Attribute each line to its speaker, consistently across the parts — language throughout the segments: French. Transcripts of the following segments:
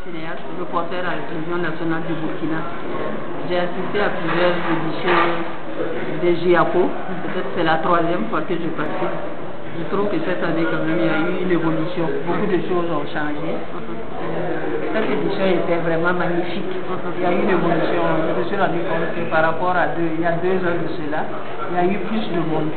Speaker 1: cinéaste, reporter à la télévision nationale du Burkina. J'ai assisté à plusieurs éditions des GIACO. Peut-être c'est la troisième fois que je participe. Je trouve que cette année, quand même, il y a eu une évolution. Beaucoup de choses ont changé. Cette édition était vraiment magnifique. Il y a eu une évolution. Je me suis rendu compte que par rapport à il y a 2 ans de cela, il y a eu plus de monde.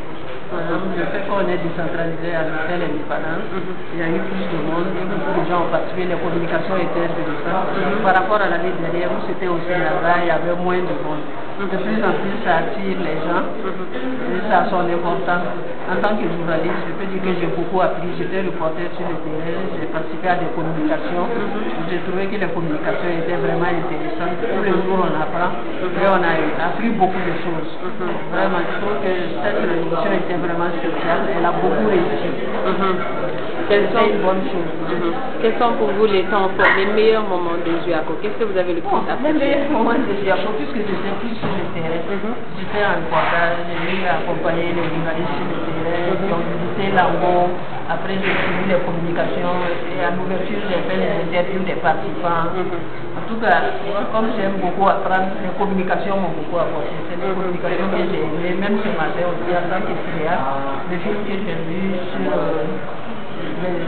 Speaker 1: Le fait qu'on est décentralisé à l'hôtel Indépendance, il y a eu plus de monde et beaucoup de gens ont participé, les communications étaient intéressantes. Par rapport à l'année dernière où c'était aussi là-bas, il y avait moins de monde. De plus en plus, ça attire les gens et ça a son importance. En tant que journaliste, je peux dire que j'ai beaucoup appris. J'étais reporter sur le terrain, j'ai participé à des communications. J'ai trouvé que les communications étaient vraiment intéressantes. Tous les jours, on apprend et on a appris beaucoup de choses. Vraiment, je trouve que cette émission était vraiment spéciale. Elle a beaucoup réussi.
Speaker 2: Quels sont
Speaker 1: une bonne chose.
Speaker 2: Quels sont pour vous les temps forts, les meilleurs moments de GIACO? Qu'est-ce que vous avez le plus apprécié?
Speaker 1: Les meilleurs moments de GIACO, puisque j'étais plus sur le terrain. J'étais en reportage, j'ai eu à accompagner les journalistes sur le terrain, qui ont visité l'AMO. Après, j'ai suivi les communications et à l'ouverture, j'ai fait les interviews des participants. En tout cas, comme j'aime beaucoup apprendre, les communications m'ont beaucoup apporté. C'est les communications que j'ai aimées, même ce matin aussi en tant que cinéaste. Le film que j'ai vu sur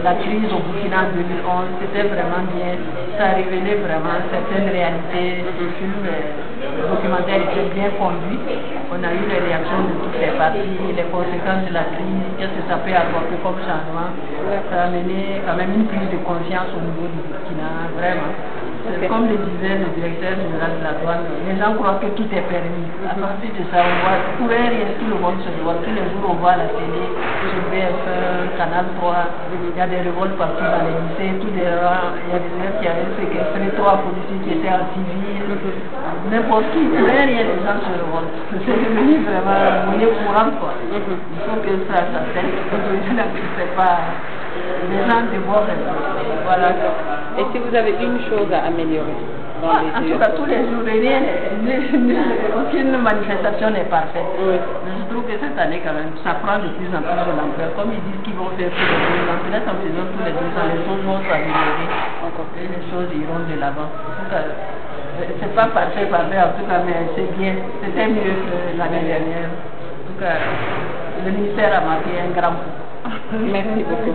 Speaker 1: la crise au Burkina en 2011, c'était vraiment bien. Ça révélait vraiment certaines réalités. Le film, le documentaire était bien conduit. On a eu les réactions de toutes les parties, les conséquences de la crise, qu'est-ce que ça peut apporter comme changement. Ça a amené quand même une prise de conscience au niveau du Burkina, vraiment. Comme le disait le directeur général de la douane, les gens croient que tout est permis. À partir de ça, on voit tout le monde se voit. Tous les jours, on voit à la télé, sur BF1, Canal 3, il y a des révoltes partout dans les lycées, il y a des élèves qui avaient séquestré 3 policiers qui étaient en civil, n'importe qui, tout rien, les gens se révoltent. C'est devenu vraiment monnaie courante, quoi. Il faut que ça cesse. C'est pas... Les gens débordent. Voilà.
Speaker 2: Et si vous avez une chose à améliorer dans les
Speaker 1: en tout cas, tous les jours, aucune manifestation n'est parfaite. Mais je trouve que cette année, quand même, ça prend de plus en plus de l'ampleur. Comme ils disent qu'ils vont faire tous les 2 ans, peut-être en faisant tous les 2 ans, les choses vont s'améliorer et les choses iront de l'avant. C'est pas parfait, en tout cas, mais c'est bien. C'était mieux que l'année dernière. En tout cas, le ministère a marqué un grand coup.
Speaker 2: Merci beaucoup.